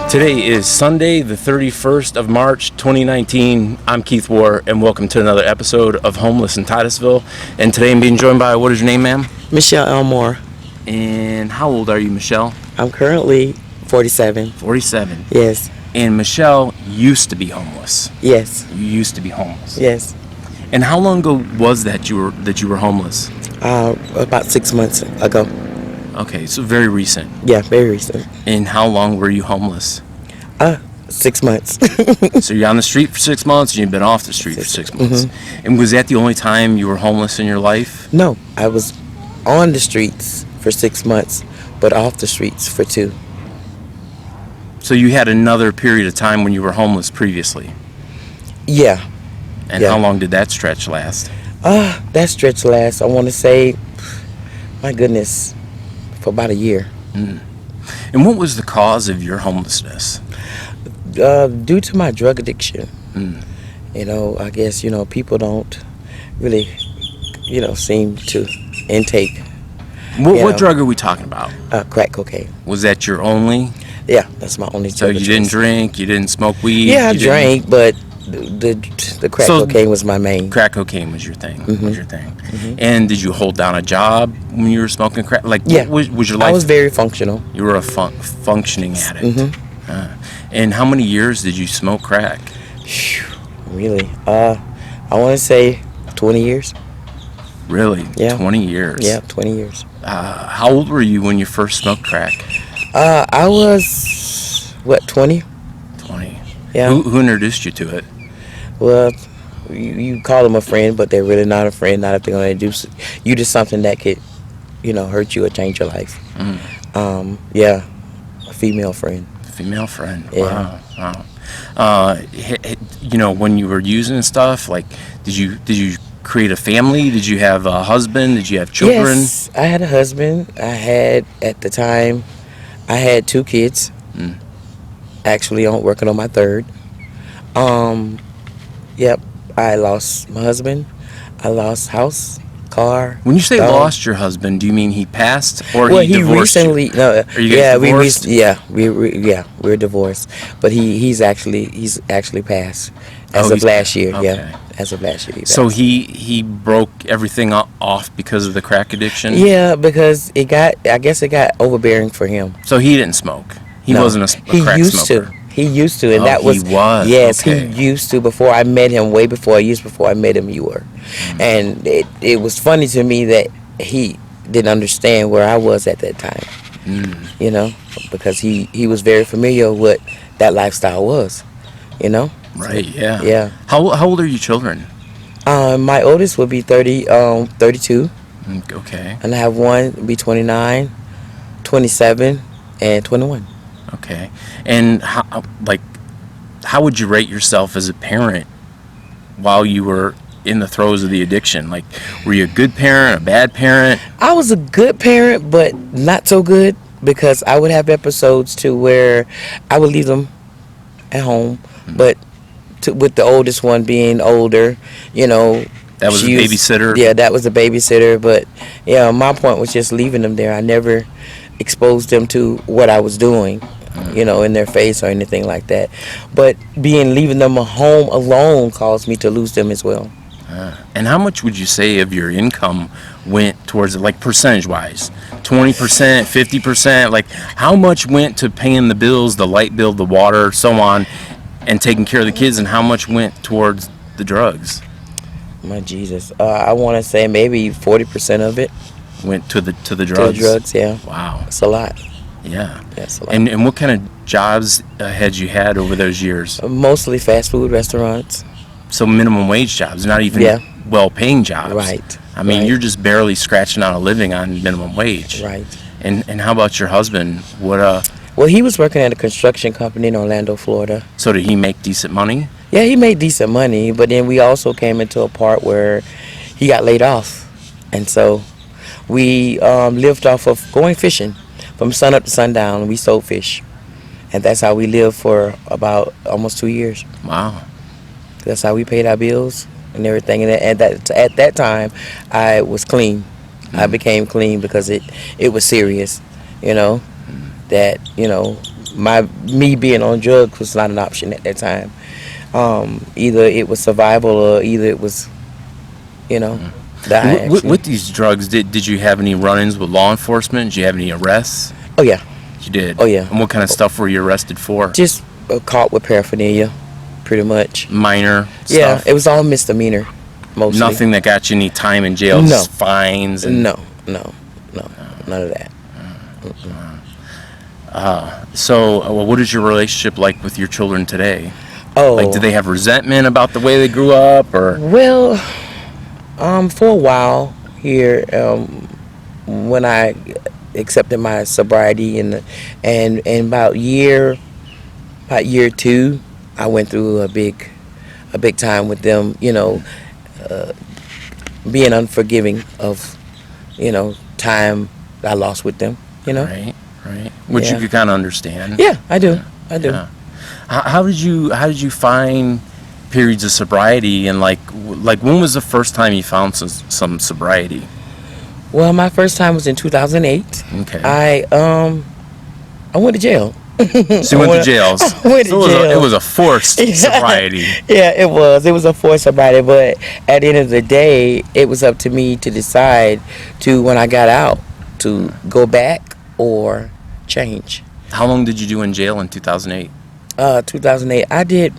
Today is Sunday, the 31st of March, 2019. I'm Keith War, and welcome to another episode of Homeless in Titusville. And today I'm being joined by, what is your name, ma'am? Michelle Elmore. And how old are you, Michelle? I'm currently 47. 47. Yes. And Michelle used to be homeless. Yes. You used to be homeless. Yes. And how long ago was that you were homeless? About 6 months ago. Okay, so very recent. Yeah, very recent. And how long were you homeless? 6 months. So you're on the street for 6 months, and you've been off the street for 6 months. Mm-hmm. And was that the only time you were homeless in your life? No, I was on the streets for 6 months, but off the streets for 2. So you had another period of time when you were homeless previously? Yeah. And how long did that stretch last? That stretch lasts, I want to say, my goodness, for about a year. Mm. And what was the cause of your homelessness? Due to my drug addiction. Mm. I guess, people don't really, seem to intake. What drug are we talking about? Crack cocaine. Was that your only? Yeah, that's my only drug. So you didn't drink, you didn't smoke weed? Yeah, I drank, but the crack cocaine was my main. Crack cocaine was your thing. Mm-hmm. Mm-hmm. And did you hold down a job when you were smoking crack? Yeah. What was your life? I was very functional. You were a functioning addict. Mm-hmm. And how many years did you smoke crack? Really? I want to say 20 years. Really? Yeah. 20 years? Yeah, 20 years. How old were you when you first smoked crack? I was, 20? 20. Yeah. Who introduced you to it? Well, you call them a friend, but they're really not a friend. Not if they're going to introduce you to something that could, hurt you or change your life. Mm. Yeah, a female friend. Female friend. Yeah. Wow. When you were using stuff, did you create a family? Did you have a husband? Did you have children? Yes, I had a husband. At the time, I had 2 kids. Mm. Actually, I'm working on my 3rd. Yep, I lost my husband. I lost house, car. When you say dog. lost your husband, do you mean he passed or well, he divorced recently, you? No, Are you guys divorced? we're divorced. But he's actually passed as of last year. Okay. Yeah, as of last year. So he broke everything off because of the crack addiction? Yeah, because I guess it got overbearing for him. So he didn't smoke. He wasn't a crack smoker. He used to, and that was. He was. Yes, okay. He used to before I met him. Way before, years before I met him, you were, and it was funny to me that he didn't understand where I was at that time. Because he was very familiar with what that lifestyle was. Right. Yeah. Yeah. How old are your children? My oldest will be 32. Okay. And I have one be 29, 27, and 21. Okay. And how would you rate yourself as a parent while you were in the throes of the addiction? Were you a good parent, a bad parent? I was a good parent, but not so good, because I would have episodes to where I would leave them at home, but with the oldest one being older, That was a babysitter? Yeah, that was a babysitter, but my point was just leaving them there. I never exposed them to what I was doing, in their face or anything like that. But leaving them at home alone caused me to lose them as well. And how much would you say of your income went towards it, percentage-wise? 20%, 50%? How much went to paying the bills, the light bill, the water, so on, and taking care of the kids, and how much went towards the drugs? My Jesus. I want to say maybe 40% of it went to the drugs? To the drugs, yeah. Wow. It's a lot. Yeah. That's a lot. And what kind of jobs had you had over those years? Mostly fast food restaurants. So minimum wage jobs, not even well-paying jobs. Right. I mean, you're just barely scratching out a living on minimum wage. Right. And how about your husband? Well, he was working at a construction company in Orlando, Florida. So did he make decent money? Yeah, he made decent money, but then we also came into a part where he got laid off. And so we lived off of going fishing. From sun up to sundown, we sold fish. And that's how we lived for about almost 2 years. Wow. That's how we paid our bills and everything. And at that time, I was clean. Mm-hmm. I became clean because it was serious, that, me being on drugs was not an option at that time. Either it was survival or either it was, die. With these drugs, did you have any run-ins with law enforcement? Did you have any arrests? Oh yeah. You did? Oh yeah. And what kind of stuff were you arrested for? Just caught with paraphernalia, pretty much. Minor stuff? Yeah, it was all misdemeanor, mostly. Nothing that got you any time in jail? No. Just fines? No, none of that. So, what is your relationship like with your children today? Oh. Like, do they have resentment about the way they grew up, or? Well, for a while here, when I accepted my sobriety and about year 2, I went through a big time with them, being unforgiving of, time I lost with them, Right. Which you could kind of understand. Yeah, I do. Yeah. How did you find periods of sobriety, and like when was the first time you found some sobriety? Well, my first time was in 2008. Okay. I went to jail. So you went to jail. I went to jail. It was a forced sobriety. Yeah, it was. It was a forced sobriety, but at the end of the day, it was up to me to decide when I got out, to go back or change. How long did you do in jail in 2008? 2008. I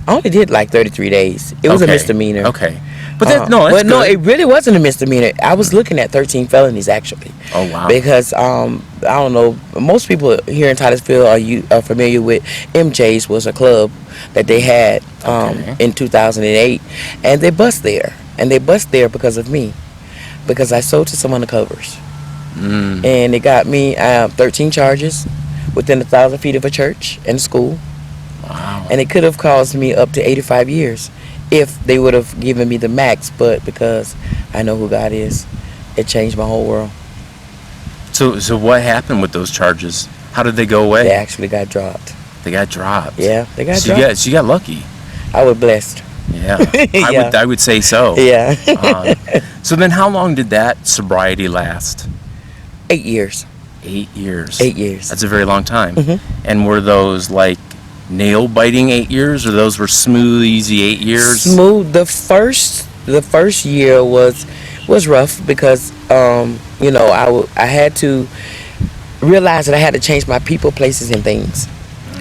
only did like 33 days. It was a misdemeanor. Okay. But that's good. No, it really wasn't a misdemeanor. I was looking at 13 felonies actually. Oh wow. Because I don't know, most people here in Titusville are familiar with MJ's was a club that they had in 2008, and they bust there. And they bust there because of me, because I sold to some undercovers. And it got me 13 charges within 1,000 feet of a church and a school. Wow. And it could have caused me up to 85 years if they would have given me the max, but because I know who God is, it changed my whole world. So what happened with those charges? How did they go away? They actually got dropped. They got dropped. Yeah, they got dropped. So you got lucky. I was blessed. Yeah. Yeah. I would say so. Yeah. So then how long did that sobriety last? 8 years. 8 years. 8 years. That's a very long time. Mm-hmm. And were those like nail-biting 8 years, or those were smooth, easy 8 years? Smooth. The first year was rough because I had to realize that I had to change my people, places, and things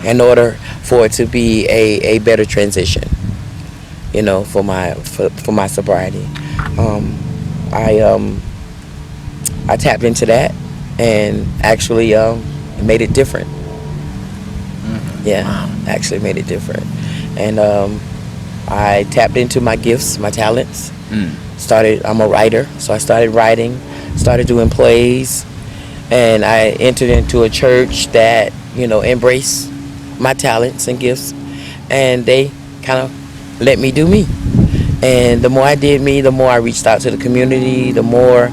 in order for it to be a better transition. For my sobriety. I tapped into that and actually made it different. Yeah, wow. Actually made it different. And I tapped into my gifts, my talents. I'm a writer, so I started writing, started doing plays, and I entered into a church that, embraced my talents and gifts, and they kind of let me do me. And the more I did me, the more I reached out to the community, the more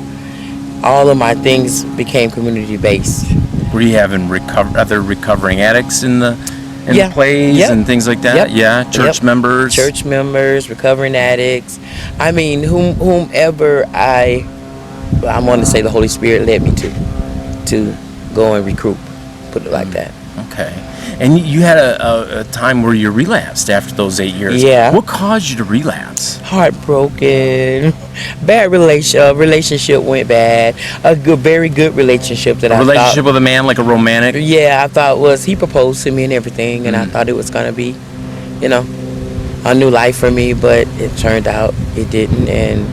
all of my things became community-based. Were you having other recovering addicts in the plays and things like that? Yep. Yeah, church members. Church members, recovering addicts. I mean, whomever I want to say the Holy Spirit led me to go and recruit. Put it like that. Okay. And you had a time where you relapsed after those 8 years. Yeah. What caused you to relapse? Heartbroken. Bad relationship went bad. Very good relationship that I thought. Relationship with a man, like a romantic? Yeah, I thought he proposed to me and everything, and I thought it was going to be, a new life for me, but it turned out it didn't, and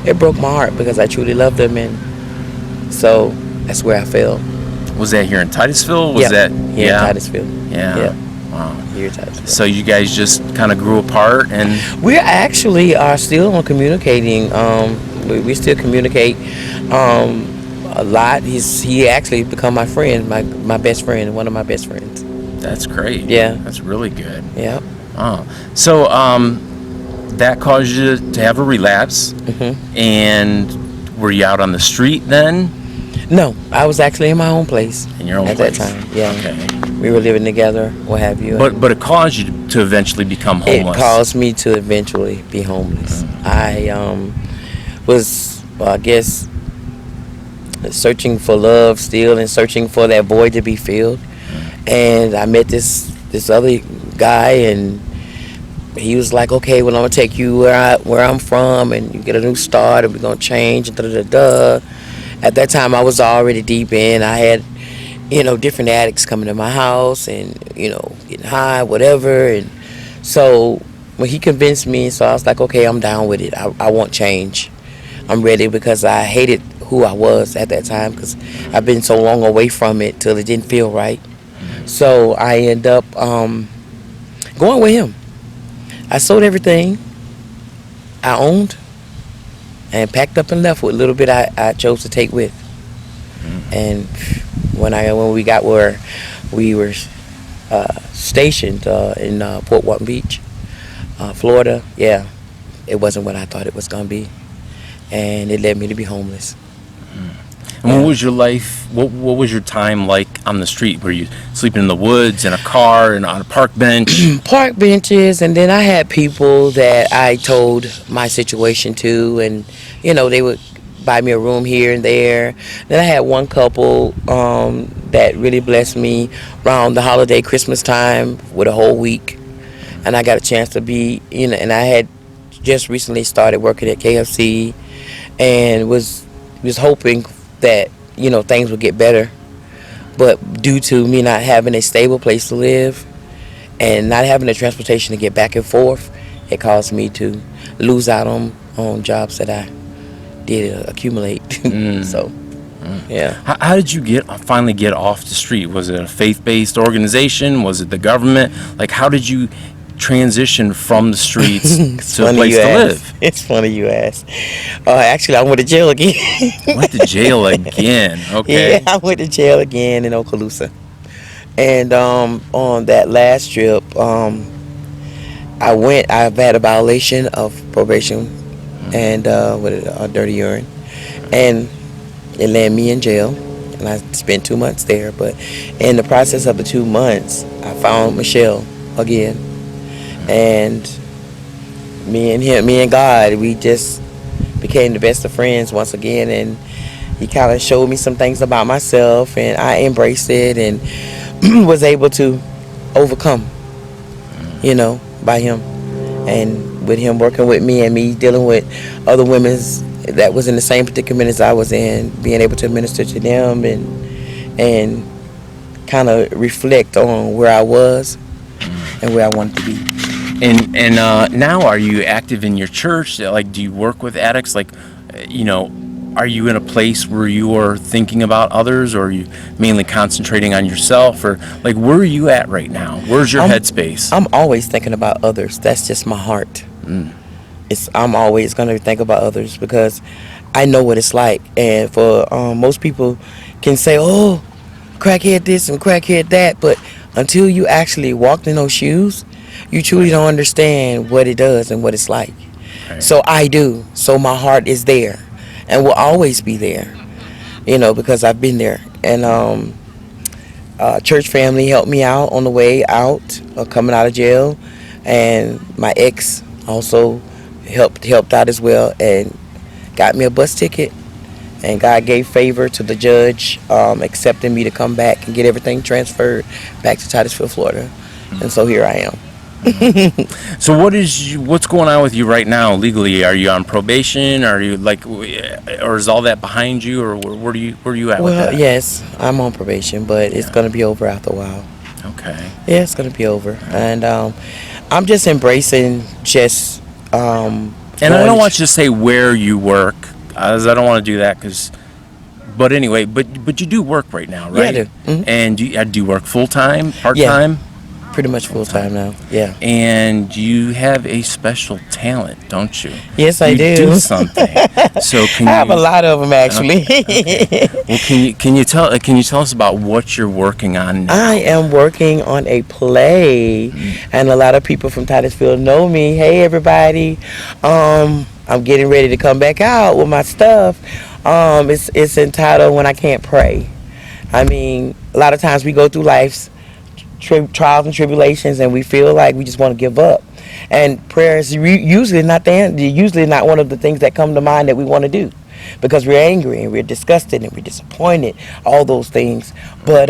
it broke my heart because I truly loved him, and so that's where I fell. Was that here in Titusville? Here in Titusville. Yeah. Wow. Here in Titusville. So you guys just kind of grew apart, and we actually are still on communicating. We still communicate a lot. He actually become my friend, my best friend, one of my best friends. That's great. Yeah. That's really good. Yeah. Oh. So that caused you to have a relapse, and were you out on the street then? No, I was actually in my own place. In your own place? At that time, yeah. Okay. We were living together, what have you. But it caused you to eventually become homeless. It caused me to eventually be homeless. I was, I guess, searching for love still and searching for that void to be filled. And I met this other guy, and he was like, okay, well, I'm gonna take you where I'm from, and you get a new start, and we're gonna change, and da da da da. At that time, I was already deep in. I had, different addicts coming to my house, and getting high, whatever. And so when he convinced me, so I was like, okay, I'm down with it. I want change. I'm ready, because I hated who I was at that time, because I've been so long away from it till it didn't feel right. So I end up going with him. I sold everything I owned and packed up and left with a little bit I chose to take with. And when we got where we were stationed in Port Walton Beach, Florida, yeah, it wasn't what I thought it was going to be. And it led me to be homeless. And what was your life, what was your time like on the street? Were you sleeping in the woods, in a car, and on a park bench? Park benches, and then I had people that I told my situation to, and they would buy me a room here and there. Then I had one couple that really blessed me around the holiday Christmas time with a whole week, and I got a chance to be, and I had just recently started working at KFC, and was hoping that things would get better, but due to me not having a stable place to live and not having the transportation to get back and forth, it caused me to lose out on jobs that I did accumulate. So yeah. How did you finally get off the street? Was it a faith-based organization? Was it the government? Like, how did you transition from the streets to a place to live? It's funny you ask. Actually, I went to jail again. Went to jail again? Okay. Yeah, I went to jail again in Okaloosa. And on that last trip, I've had a violation of probation and a dirty urine. And it landed me in jail. And I spent 2 months there. But in the process of the 2 months, I found Michelle again. And me and God, we just became the best of friends once again. And he kind of showed me some things about myself, and I embraced it and was able to overcome, by him. And with him working with me and me dealing with other women that was in the same predicament as I was in, being able to minister to them and kind of reflect on where I was and where I wanted to be. And now, are you active in your church? Like, do you work with addicts? Like, are you in a place where you are thinking about others, or are you mainly concentrating on yourself? Or, like, where are you at right now? Where's your headspace? I'm always thinking about others. That's just my heart. I'm always going to think about others, because I know what it's like. And for most people can say, oh, crackhead this and crackhead that, but until you actually walked in those shoes, you truly don't understand what it does and what it's like. Right. So I do. So my heart is there and will always be there, because I've been there. And church family helped me out on the way out, coming out of jail. And my ex also helped out as well and got me a bus ticket. And God gave favor to the judge, accepting me to come back and get everything transferred back to Titusville, Florida. And so here I am. So what's going on with you right now legally? Are you on probation? Are you or is all that behind you, or where are you at with that? Well, yes, I'm on probation, but it's going to be over after a while. Okay. Yeah, it's going to be over, and I'm just embracing just. And I don't want you to say where you work, as I don't want to do that, but anyway, but you do work right now, right? Yeah, I do. Mm-hmm. And do you work full time, part time? Yeah. Pretty much full time now, yeah. And you have a special talent, don't you? Yes, I do. You do something. So I have a lot of them, actually. Okay. Well, can you tell us about what you're working on now? I am working on a play, and a lot of people from Titusville know me. Hey, everybody! I'm getting ready to come back out with my stuff. It's entitled "When I Can't Pray." I mean, a lot of times we go through life's trials and tribulations, and we feel like we just want to give up. And prayer is usually not one of the things that come to mind that we want to do, because we're angry and we're disgusted and we're disappointed, all those things. But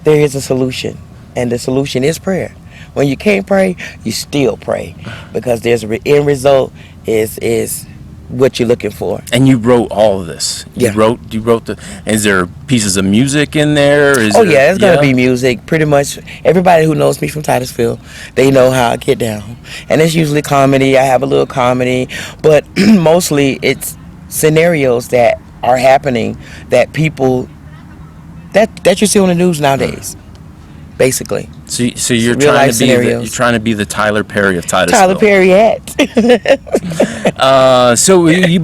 there is a solution, and the solution is prayer. When you can't pray, you still pray, because there's a end result is what you're looking for. And you wrote all of this. You wrote the. Is there pieces of music in there? Yeah, it's gonna be music. Pretty much everybody who knows me from Titusville, they know how I get down, and it's usually comedy. I have a little comedy, but mostly it's scenarios that are happening that people that you see on the news nowadays, basically. So you're trying to be the Tyler Perry of Titusville. Tyler Perry hat.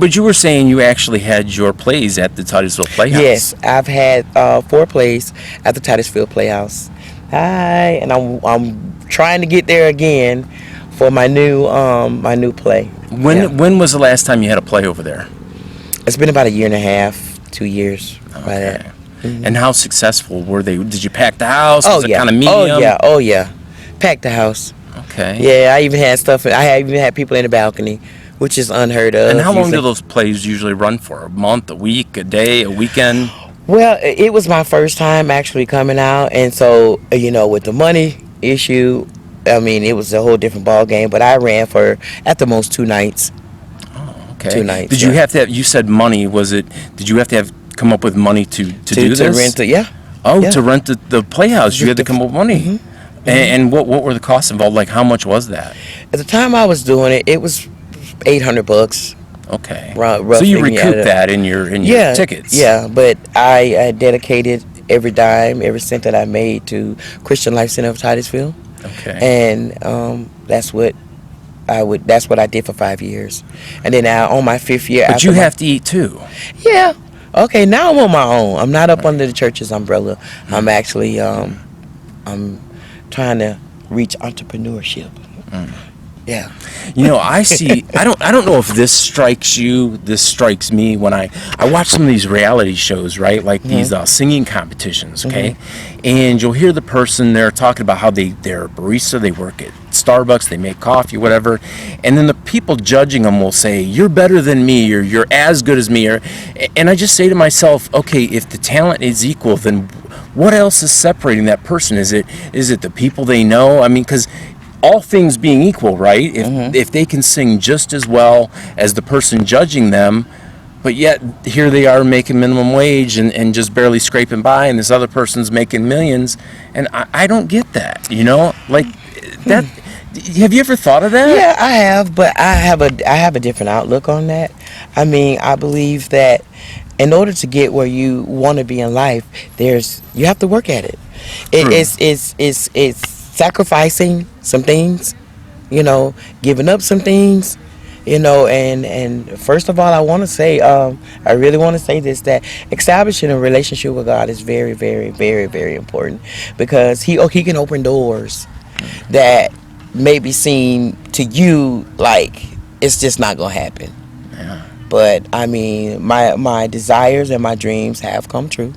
But you were saying you actually had your plays at the Titusville Playhouse. Yes, I've had 4 plays at the Titusville Playhouse. And I'm trying to get there again for my new play. When was the last time you had a play over there? It's been about 1.5 years, 2 years. Okay. And how successful were they? Did you pack the house? Was it kind of medium? Oh yeah. Packed the house. Okay. Yeah, I even had people in the balcony, which is unheard of. And how long do those plays usually run for? A month, a week, a day, a weekend? Well, it was my first time actually coming out, and so, with the money issue, I mean, it was a whole different ball game, but I ran for, at the most, 2 nights. Oh, okay. 2 nights. Did you have to have, you said money, did you have to come up with money to do this? To rent it, yeah. Oh, yeah. To rent the playhouse, you had to come up with money. Mm-hmm. And what were the costs involved? Like, how much was that? At the time I was doing it, it was $800. Okay. Roughly, so you recouped that in your tickets. Yeah, but I dedicated every dime, every cent that I made to Christian Life Center of Titusville. Okay. And that's what I did for 5 years. And then now on my 5th year, but you have to eat too. Yeah. Okay, now I'm on my own. I'm not up under the church's umbrella. I'm actually I'm trying to reach entrepreneurship. Yeah. I see. I don't know if this strikes you. This strikes me when I watch some of these reality shows, right? Like these singing competitions, okay? And you'll hear the person there talking about how they're a barista, they work at Starbucks, they make coffee, whatever, and then the people judging them will say, "You're better than me," or "You're as good as me," and I just say to myself, okay, if the talent is equal, then what else is separating that person? Is it the people they know? I mean, because all things being equal, right? If they can sing just as well as the person judging them, but yet here they are making minimum wage and just barely scraping by, and this other person's making millions, and I don't get that, like that. Have you ever thought of that? Yeah, I have, but I have a different outlook on that. I mean, I believe that in order to get where you want to be in life, you have to work at it. It's sacrificing some things, giving up some things, and first of all, I want to say, I really want to say this, that establishing a relationship with God is very, very, very, very important, because he can open doors that maybe seem to you like it's just not gonna happen. Yeah. But I mean, my desires and my dreams have come true.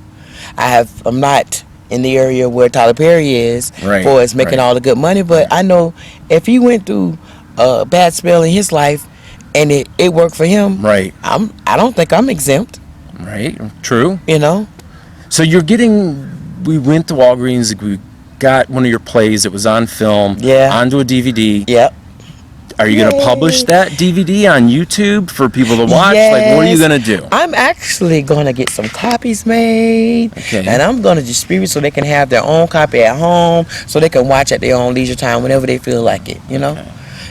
I'm not in the area where Tyler Perry is, for us making all the good money, but I know if he went through a bad spell in his life and it worked for him, I don't think I'm exempt. Right. True. So we went to Walgreens, we got one of your plays that was on film, onto a DVD. Yep. Are you going to publish that DVD on YouTube for people to watch? Yes. Like, what are you going to do? I'm actually going to get some copies made, and I'm going to distribute so they can have their own copy at home, so they can watch at their own leisure time whenever they feel like it, Okay.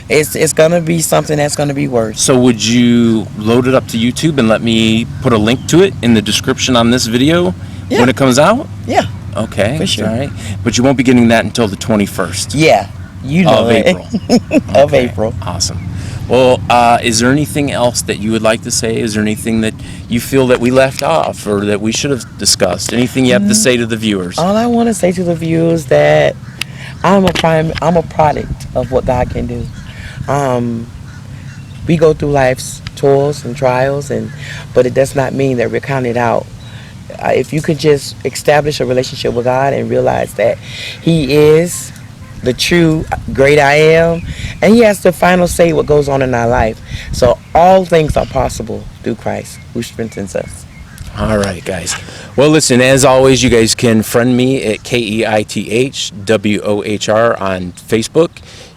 It's going to be something that's going to be worth. So would you load it up to YouTube and let me put a link to it in the description on this video when it comes out? Yeah. Okay. For sure. All right. But you won't be getting that until the 21st. Yeah. Of April. Of April. Awesome. Well, is there anything else that you would like to say? Is there anything that you feel that we left off or that we should have discussed? Anything you have to say to the viewers? All I want to say to the viewers that I'm a product of what God can do. We go through life's toils and trials, but it does not mean that we're counted out. If you could just establish a relationship with God and realize that He is the true great I am, and He has the final say what goes on in our life. So all things are possible through Christ who strengthens us. All right, guys. Well, listen, as always, you guys can friend me at KEITHWOHR on Facebook.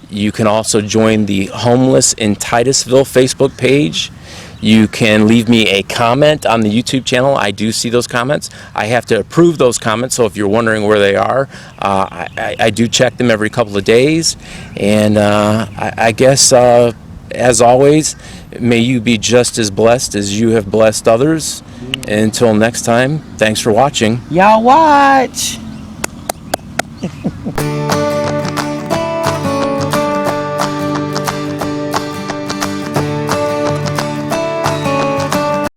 You can also join the Homeless in Titusville Facebook page. You can leave me a comment on the YouTube channel. I do see those comments. I have to approve those comments, so if you're wondering where they are, I do check them every couple of days. And I guess, as always, may you be just as blessed as you have blessed others. Until next time, thanks for watching. Y'all watch.